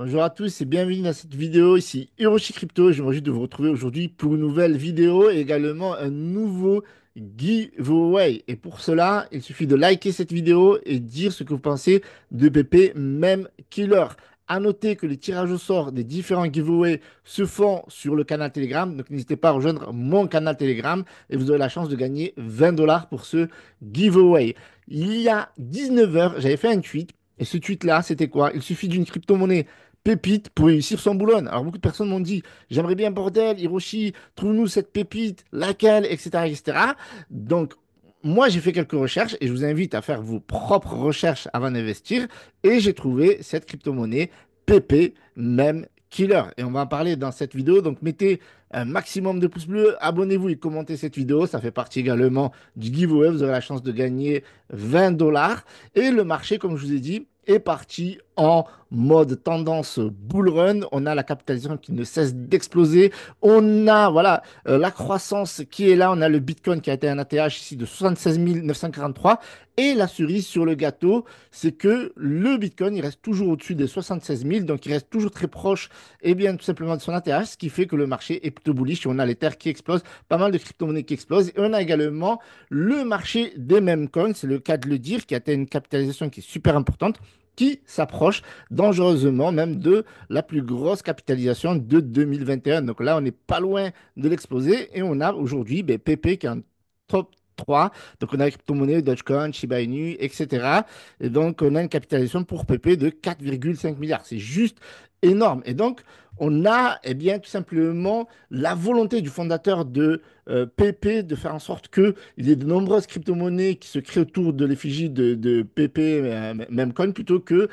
Bonjour à tous et bienvenue dans cette vidéo. Ici Hiroshi Crypto. Je me réjouis de vous retrouver aujourd'hui pour une nouvelle vidéo et également un nouveau giveaway. Et pour cela, il suffit de liker cette vidéo et dire ce que vous pensez de PP Meme Killer. À noter que les tirages au sort des différents giveaways se font sur le canal Telegram. Donc n'hésitez pas à rejoindre mon canal Telegram et vous aurez la chance de gagner 20 dollars pour ce giveaway. Il y a 19 heures, j'avais fait un tweet. Et ce tweet-là, c'était quoi? Il suffit d'une crypto-monnaie pépite pour réussir son boulot. Alors beaucoup de personnes m'ont dit, j'aimerais bien bordel, Hiroshi, trouve-nous cette pépite, laquelle, etc., etc. Donc moi j'ai fait quelques recherches et je vous invite à faire vos propres recherches avant d'investir et j'ai trouvé cette crypto-monnaie PP Meme Killer. Et on va en parler dans cette vidéo. Donc mettez un maximum de pouces bleus, abonnez-vous et commentez cette vidéo. Ça fait partie également du giveaway. Vous aurez la chance de gagner 20 dollars. Et le marché, comme je vous ai dit, est parti en mode tendance bull run. On a la capitalisation qui ne cesse d'exploser. On a voilà la croissance qui est là. On a le Bitcoin qui a été un ATH ici de 76 943. Et la cerise sur le gâteau, c'est que le Bitcoin, il reste toujours au-dessus des 76 000. Donc, il reste toujours très proche, et bien, tout simplement de son ATH, ce qui fait que le marché est plutôt bullish. On a l'Ether qui explose, pas mal de crypto-monnaies qui explosent. Et on a également le marché des meme coins, c'est le cas de le dire, qui atteint une capitalisation qui est super importante, qui s'approche dangereusement même de la plus grosse capitalisation de 2021. Donc là, on n'est pas loin de l'exploser et on a aujourd'hui PP qui est en top 3. Donc on a les crypto-monnaies, Dogecoin, Shiba Inu, etc. Et donc on a une capitalisation pour PP de 4,5 milliards. C'est juste énorme. Et donc on a bien tout simplement la volonté du fondateur de PP de faire en sorte qu'il y ait de nombreuses crypto-monnaies qui se créent autour de l'effigie de PP, Memcoin, plutôt que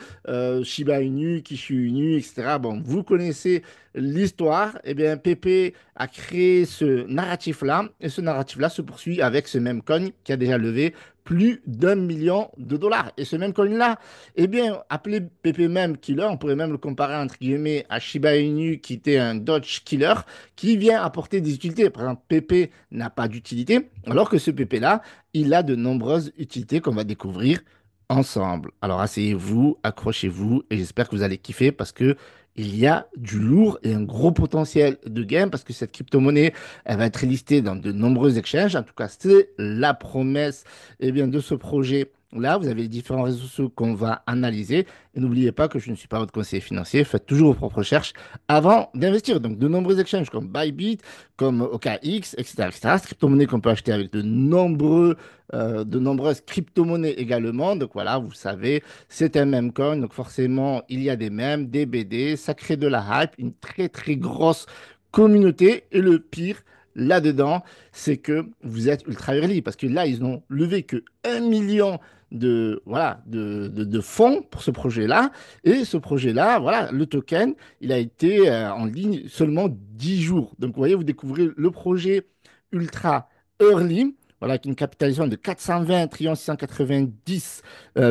Shiba Inu, Kishu Inu, etc. Bon, vous connaissez l'histoire. Eh bien, PP a créé ce narratif-là, et ce narratif-là se poursuit avec ce Memcoin qui a déjà levé plus d'1 million de dollars. Et ce même coin-là, eh bien, appelé PP Meme Killer, on pourrait même le comparer entre guillemets à Shiba Inu qui était un Dodge Killer qui vient apporter des utilités. Par exemple, PP n'a pas d'utilité, alors que ce PP-là, il a de nombreuses utilités qu'on va découvrir ensemble. Alors asseyez-vous, accrochez-vous et j'espère que vous allez kiffer parce que il y a du lourd et un gros potentiel de gain parce que cette crypto-monnaie, elle va être listée dans de nombreux exchanges. En tout cas, c'est la promesse bien, de ce projet. Là, vous avez les différents réseaux sociaux qu'on va analyser. Et n'oubliez pas que je ne suis pas votre conseiller financier. Faites toujours vos propres recherches avant d'investir. Donc, de nombreux exchanges comme Bybit, comme OKX, etc., etc. Crypto-monnaies qu'on peut acheter avec de nombreuses crypto-monnaies également. Donc, voilà, vous savez, c'est un meme coin. Donc, forcément, il y a des mèmes, des BD. Ça crée de la hype, une très, très grosse communauté. Et le pire, là-dedans, c'est que vous êtes ultra early parce que là, ils n'ont levé que 1 million voilà, de fonds pour ce projet-là. Et ce projet-là, voilà, le token, il a été en ligne seulement 10 jours. Donc, vous voyez, vous découvrez le projet ultra early. Voilà, avec une capitalisation de 420 trillions 690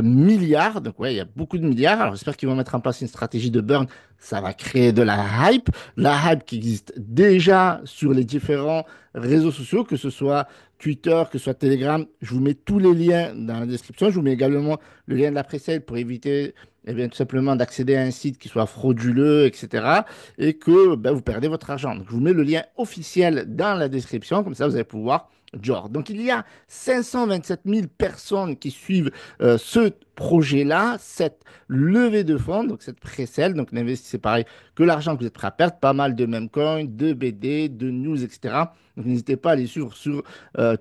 milliards. Donc, ouais, il y a beaucoup de milliards. Alors, j'espère qu'ils vont mettre en place une stratégie de burn. Ça va créer de la hype. La hype qui existe déjà sur les différents réseaux sociaux, que ce soit Twitter, que ce soit Telegram. Je vous mets tous les liens dans la description. Je vous mets également le lien de la précède pour éviter tout simplement d'accéder à un site qui soit frauduleux, etc. Et que ben, vous perdez votre argent. Donc, je vous mets le lien officiel dans la description. Comme ça, vous allez pouvoir genre. Donc, il y a 527 000 personnes qui suivent ce projet-là, cette levée de fonds, donc cette précelle. Donc, l'investissement, c'est pareil que l'argent que vous êtes prêt à perdre. Pas mal de meme coins, de BD, de news, etc. Donc, n'hésitez pas à les suivre sur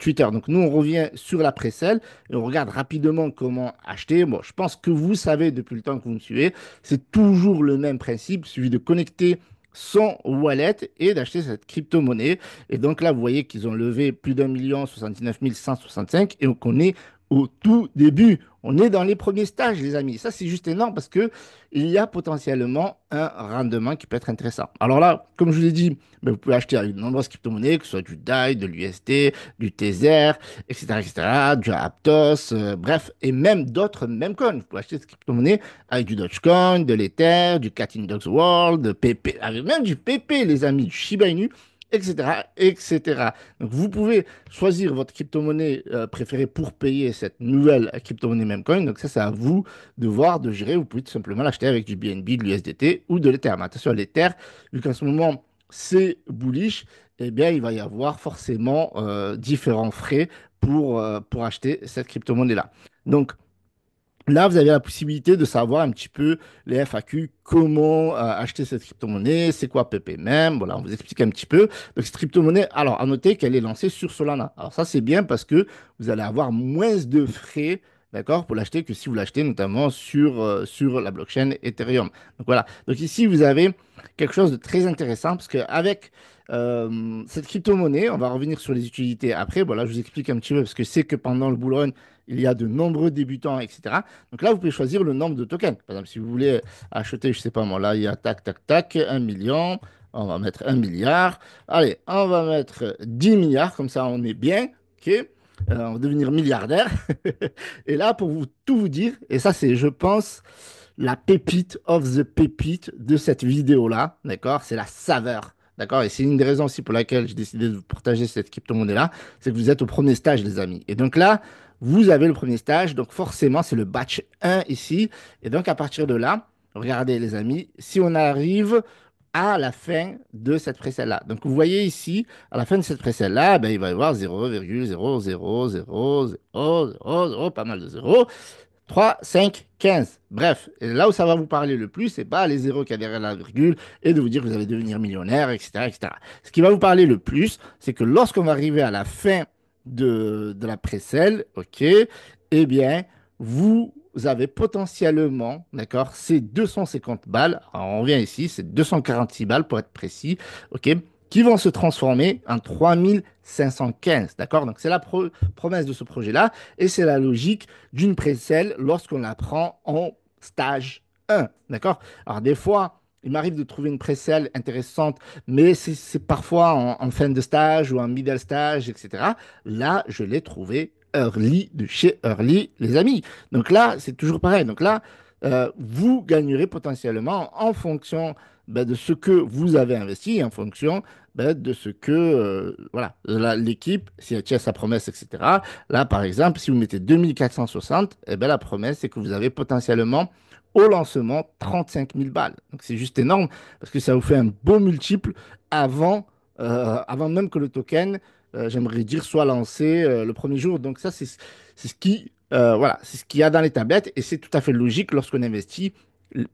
Twitter. Donc, nous, on revient sur la précelle et on regarde rapidement comment acheter. Bon, je pense que vous savez depuis le temps que vous me suivez, c'est toujours le même principe. Il suffit de connecter son wallet et d'acheter cette crypto-monnaie. Et donc là, vous voyez qu'ils ont levé plus d'1 179 165 et qu'on est au tout début. On est dans les premiers stages, les amis. Ça, c'est juste énorme parce que il y a potentiellement un rendement qui peut être intéressant. Alors là, comme je vous ai dit, ben, vous pouvez acheter avec de nombreuses crypto-monnaies, que ce soit du DAI, de l'USD, du Tether, etc., etc., du Aptos, bref, et même d'autres même coins. Vous pouvez acheter cette crypto-monnaie avec du Dogecoin, de l'Ether, du Cat Index World, de PP, avec même du PP, les amis, du Shiba Inu, etc., etc. Donc, vous pouvez choisir votre crypto-monnaie préférée pour payer cette nouvelle crypto-monnaie Memcoin. Donc, ça, c'est à vous de voir, de gérer. Vous pouvez tout simplement l'acheter avec du BNB, de l'USDT ou de l'Ether. Mais attention, l'Ether, vu qu'en ce moment, c'est bullish, eh bien, il va y avoir forcément différents frais pour acheter cette crypto-monnaie-là. Donc, là, vous avez la possibilité de savoir un petit peu les FAQ, comment acheter cette crypto-monnaie, c'est quoi PPMM, voilà, on vous explique un petit peu. Donc, cette crypto-monnaie, alors, à noter qu'elle est lancée sur Solana. Alors, ça, c'est bien parce que vous allez avoir moins de frais, d'accord, pour l'acheter que si vous l'achetez notamment sur la blockchain Ethereum. Donc, voilà. Donc, ici, vous avez quelque chose de très intéressant parce qu'avec cette crypto-monnaie, on va revenir sur les utilités après. Voilà, je vous explique un petit peu parce que c'est que pendant le bull run, il y a de nombreux débutants, etc. Donc là, vous pouvez choisir le nombre de tokens. Par exemple, si vous voulez acheter, je sais pas moi, là, il y a tac, tac, tac, 1 million. On va mettre 1 milliard. Allez, on va mettre 10 milliards, comme ça on est bien. OK? On va devenir milliardaire. Et là, pour tout vous dire, et ça, c'est, je pense, la pépite of the pépite de cette vidéo-là. D'accord? C'est la saveur. D'accord? Et c'est une des raisons aussi pour laquelle j'ai décidé de vous partager cette crypto-monnaie-là. C'est que vous êtes au premier stage, les amis. Et donc là, vous avez le premier stage, donc forcément, c'est le batch 1 ici. Et donc, à partir de là, regardez, les amis, si on arrive à la fin de cette précelle-là. Donc, vous voyez ici, à la fin de cette précelle-là, ben, il va y avoir 0,0000000, pas mal de zéros. 3, 5, 15. Bref, et là où ça va vous parler le plus, c'est pas les zéros qu'il y a derrière la virgule et de vous dire que vous allez devenir millionnaire, etc., etc. Ce qui va vous parler le plus, c'est que lorsqu'on va arriver à la fin de la précelle, ok, eh bien, vous avez potentiellement, d'accord, ces 250 balles, alors on revient ici, c'est 246 balles pour être précis, ok, qui vont se transformer en 3515, d'accord? Donc, c'est la promesse de ce projet-là et c'est la logique d'une précelle lorsqu'on la prend en stage 1. D'accord? Alors, des fois, il m'arrive de trouver une précelle intéressante, mais c'est parfois en fin de stage ou en middle stage, etc. Là, je l'ai trouvé early de chez Early, les amis. Donc là, c'est toujours pareil. Donc là, vous gagnerez potentiellement en fonction de ce que vous avez investi, en fonction de ce que voilà, l'équipe, si elle tient sa promesse, etc. Là, par exemple, si vous mettez 2460, eh ben, la promesse, c'est que vous avez potentiellement au lancement 35 000 balles. Donc c'est juste énorme parce que ça vous fait un beau multiple avant même que le token, j'aimerais dire, soit lancé le premier jour. Donc ça, c'est ce qui, voilà, c'est ce qu'il y a dans les tablettes et c'est tout à fait logique lorsqu'on investit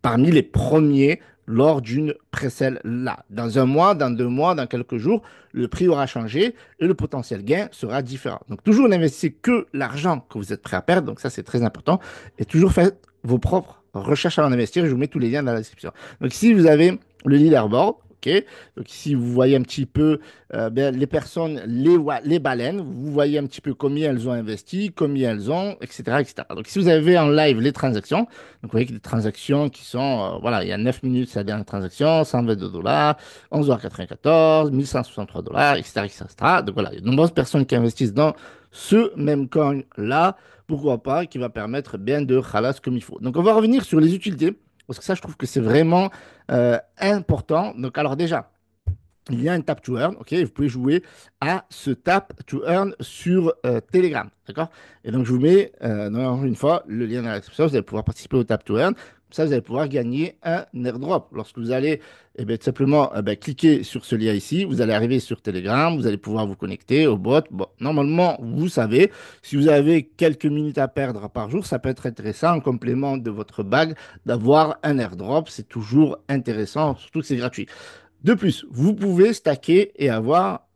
parmi les premiers lors d'une précelle là. Dans un mois, dans 2 mois, dans quelques jours, le prix aura changé et le potentiel gain sera différent. Donc, toujours n'investissez que l'argent que vous êtes prêt à perdre. Donc, ça, c'est très important. Et toujours faites vos propres recherches avant d'investir. Je vous mets tous les liens dans la description. Donc, ici, vous avez le leaderboard. OK? Donc, ici, vous voyez un petit peu les personnes, les baleines. Vous voyez un petit peu combien elles ont investi, combien elles ont, etc., etc. Donc, si vous avez en live les transactions, donc vous voyez que des transactions qui sont, voilà, il y a 9 minutes, c'est la dernière transaction, 122 dollars, 11,94 $, 1163 dollars, etc., etc. Donc voilà, il y a de nombreuses personnes qui investissent dans ce même coin-là, pourquoi pas, qui va permettre bien de halas comme il faut. Donc on va revenir sur les utilités, parce que ça, je trouve que c'est vraiment important. Donc alors déjà, il y a un tap to earn, ok? Vous pouvez jouer à ce tap to earn sur Telegram, d'accord? Et donc, je vous mets, encore une fois, le lien dans la description. Vous allez pouvoir participer au tap to earn. Comme ça, vous allez pouvoir gagner un airdrop. Lorsque vous allez tout simplement cliquer sur ce lien ici, vous allez arriver sur Telegram, vous allez pouvoir vous connecter au bot. Bon, normalement, vous savez, si vous avez quelques minutes à perdre par jour, ça peut être intéressant en complément de votre bag d'avoir un airdrop. C'est toujours intéressant, surtout que c'est gratuit. De plus, vous pouvez stacker et avoir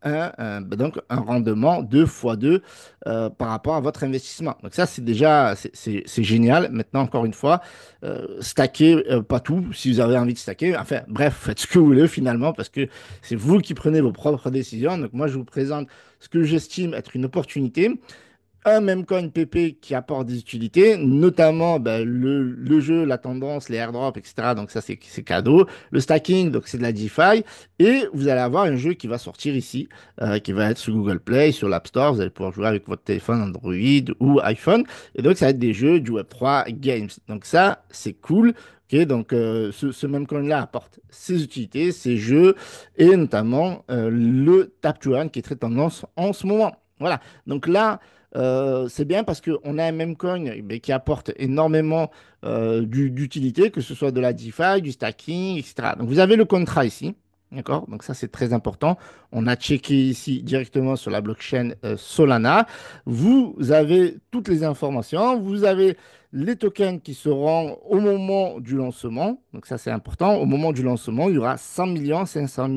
donc un rendement 2 x 2 par rapport à votre investissement. Donc ça, c'est déjà, c'est génial. Maintenant, encore une fois, stacker, pas tout, si vous avez envie de stacker. Enfin, bref, faites ce que vous voulez finalement, parce que c'est vous qui prenez vos propres décisions. Donc moi, je vous présente ce que j'estime être une opportunité, un même coin PP qui apporte des utilités, notamment le jeu, la tendance, les airdrops, etc. Donc ça, c'est cadeau. Le stacking, donc c'est de la DeFi. Et vous allez avoir un jeu qui va sortir ici, qui va être sur Google Play, sur l'App Store. Vous allez pouvoir jouer avec votre téléphone Android ou iPhone. Et donc, ça va être des jeux du Web3 Games. Donc ça, c'est cool. Ok, Ok, donc ce même coin-là apporte ses utilités, ses jeux et notamment le Tap to Earn qui est très tendance en ce moment. Voilà, donc là, c'est bien parce qu'on a un même coin mais qui apporte énormément d'utilité, que ce soit de la DeFi, du stacking, etc. Donc vous avez le contrat ici. D'accord? Donc ça, c'est très important. On a checké ici directement sur la blockchain Solana. Vous avez toutes les informations. Vous avez les tokens qui seront au moment du lancement. Donc ça, c'est important. Au moment du lancement, il y aura 100 500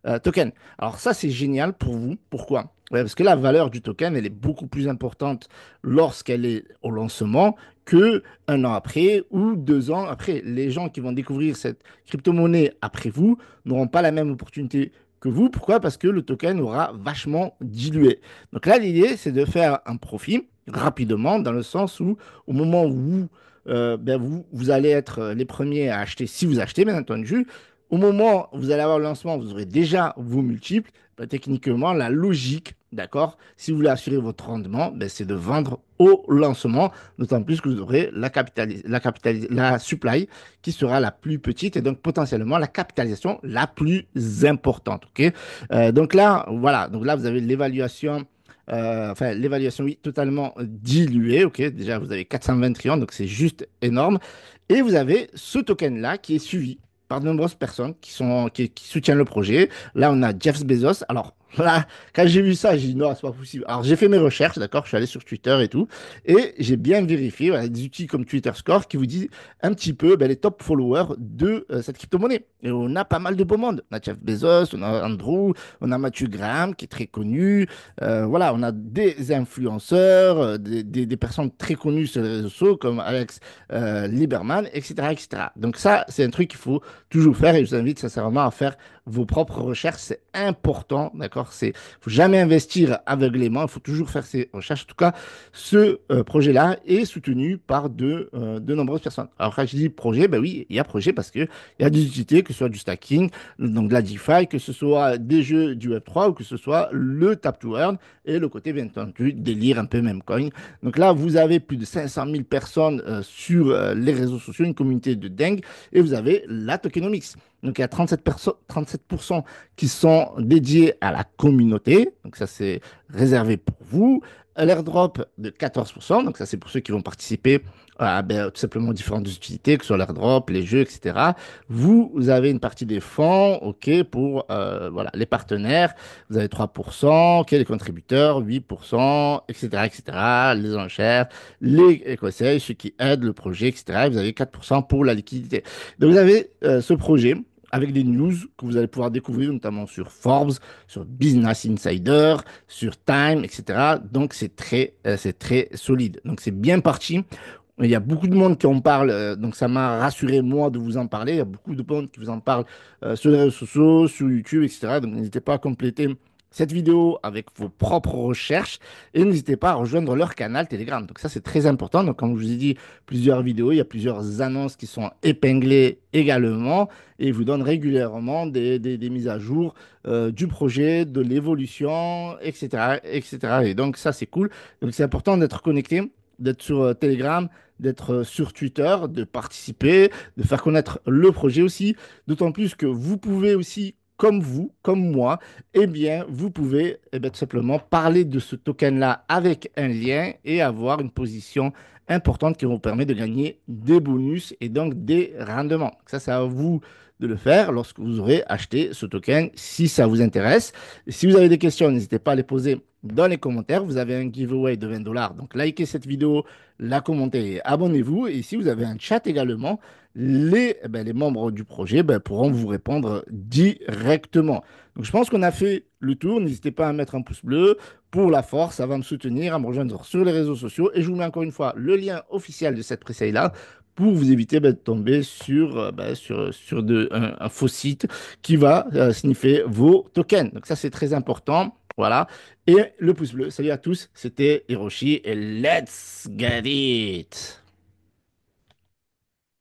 000 tokens. Alors ça, c'est génial pour vous. Pourquoi? Ouais, parce que la valeur du token, elle est beaucoup plus importante lorsqu'elle est au lancement que un an après ou 2 ans après. Les gens qui vont découvrir cette crypto-monnaie après vous n'auront pas la même opportunité que vous. Pourquoi? Parce que le token aura vachement dilué. Donc là, l'idée, c'est de faire un profit rapidement, dans le sens où au moment où vous allez être les premiers à acheter, si vous achetez, bien entendu, au moment où vous allez avoir le lancement, vous aurez déjà vos multiples. Techniquement, la logique, d'accord, si vous voulez assurer votre rendement, c'est de vendre au lancement, d'autant plus que vous aurez la supply qui sera la plus petite et donc potentiellement la capitalisation la plus importante. Ok. Donc là, voilà, donc là, vous avez l'évaluation. Enfin, l'évaluation, oui, totalement diluée. Ok, déjà, vous avez 420 trillions, donc c'est juste énorme. Et vous avez ce token-là qui est suivi par de nombreuses personnes qui soutiennent le projet. Là, on a Jeff Bezos. Alors, là, quand j'ai vu ça, j'ai dit non, c'est pas possible. Alors, j'ai fait mes recherches, d'accord? Je suis allé sur Twitter et tout. Et j'ai bien vérifié, voilà, des outils comme Twitter Score qui vous disent un petit peu les top followers de cette crypto-monnaie. Et on a pas mal de beau monde. On a Jeff Bezos, on a Andrew, on a Matthew Graham qui est très connu. Voilà, on a des influenceurs, des personnes très connues sur les réseaux sociaux comme Alex Lieberman, etc., etc. Donc ça, c'est un truc qu'il faut toujours faire et je vous invite sincèrement à faire vos propres recherches. C'est important, d'accord? Faut jamais investir aveuglément. Il faut toujours faire ses recherches. En tout cas, ce projet-là est soutenu par de nombreuses personnes. Alors quand je dis projet, ben oui, il y a projet parce que il y a des utilités, que ce soit du stacking, donc de la DeFi, que ce soit des jeux du Web3 ou que ce soit le Tap to Earn et le côté, bien entendu, délire un peu même coin. Donc là, vous avez plus de 500 000 personnes sur les réseaux sociaux, une communauté de dingue, et vous avez la tokenomics. Donc il y a 37% qui sont dédiés à la communauté, donc ça c'est réservé pour vous. L'airdrop de 14%, donc ça c'est pour ceux qui vont participer à tout simplement différentes utilités, que ce soit l'airdrop, les jeux, etc. Vous avez une partie des fonds, ok, pour voilà, les partenaires, vous avez 3%, ok, les contributeurs, 8%, etc., etc., les enchères, les conseils, ceux qui aident le projet, etc. Et vous avez 4% pour la liquidité. Donc vous avez ce projet avec des news que vous allez pouvoir découvrir notamment sur Forbes, sur Business Insider, sur Time, etc. Donc c'est très solide. Donc c'est bien parti. Il y a beaucoup de monde qui en parle, donc ça m'a rassuré moi de vous en parler. Il y a beaucoup de monde qui vous en parlent sur les réseaux sociaux, sur YouTube, etc. Donc n'hésitez pas à compléter cette vidéo avec vos propres recherches et n'hésitez pas à rejoindre leur canal Telegram. Donc ça c'est très important. Donc comme je vous ai dit, plusieurs vidéos, il y a plusieurs annonces qui sont épinglées également et ils vous donnent régulièrement des mises à jour du projet, de l'évolution, etc., etc. Et donc ça c'est cool. Donc c'est important d'être connecté, d'être sur Telegram, d'être sur Twitter, de participer, de faire connaître le projet aussi. D'autant plus que vous pouvez aussi, comme vous, comme moi, eh bien, vous pouvez tout simplement parler de ce token-là avec un lien et avoir une position importante qui vous permet de gagner des bonus et donc des rendements. Ça, c'est à vous de le faire lorsque vous aurez acheté ce token, si ça vous intéresse. Et si vous avez des questions, n'hésitez pas à les poser dans les commentaires. Vous avez un giveaway de 20 dollars. Donc, likez cette vidéo, la commentez et abonnez-vous. Et si vous avez un chat également, les membres du projet pourront vous répondre directement. Donc, je pense qu'on a fait le tour. N'hésitez pas à mettre un pouce bleu pour la force. Ça va me soutenir, à me rejoindre sur les réseaux sociaux. Et je vous mets encore une fois le lien officiel de cette pré-sale-là pour vous éviter de tomber sur un faux site qui va sniffer vos tokens. Donc ça, c'est très important. Voilà. Et le pouce bleu. Salut à tous, c'était Hiroshi et let's get it!